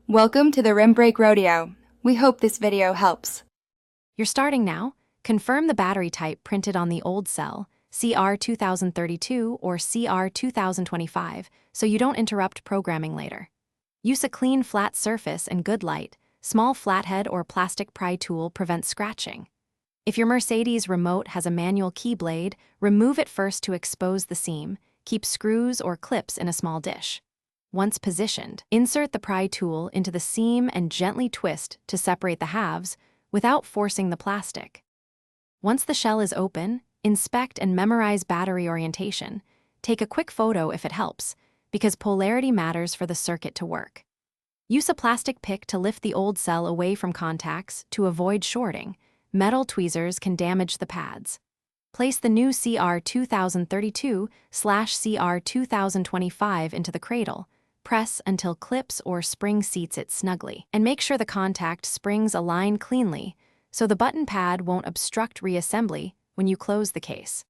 Welcome to the Rim Brake Rodeo. We hope this video helps. You're starting now. Confirm the battery type printed on the old cell, CR2032 or CR2025, so you don't interrupt programming later. Use a clean flat surface and good light. Small flathead or plastic pry tool prevents scratching. If your Mercedes remote has a manual key blade, remove it first to expose the seam. Keep screws or clips in a small dish. Once positioned, insert the pry tool into the seam and gently twist to separate the halves without forcing the plastic. Once the shell is open, inspect and memorize battery orientation. Take a quick photo if it helps, because polarity matters for the circuit to work. Use a plastic pick to lift the old cell away from contacts to avoid shorting. Metal tweezers can damage the pads. Place the new CR2032/CR2025 into the cradle. Press until clips or spring seats it snugly, and make sure the contact springs align cleanly so the button pad won't obstruct reassembly when you close the case.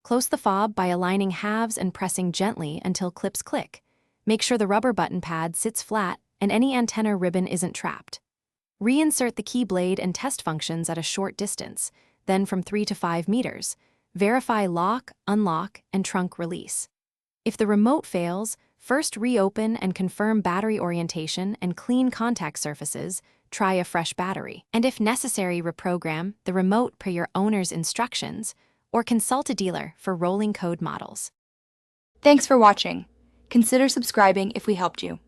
Close the fob by aligning halves and pressing gently until clips click. Make sure the rubber button pad sits flat and any antenna ribbon isn't trapped. Reinsert the key blade and test functions at a short distance, then from 3 to 5 meters. Verify lock, unlock, and trunk release. If the remote fails, first reopen and confirm battery orientation and clean contact surfaces. Try a fresh battery. And if necessary, reprogram the remote per your owner's instructions or consult a dealer for rolling code models. Thanks for watching. Consider subscribing if we helped you.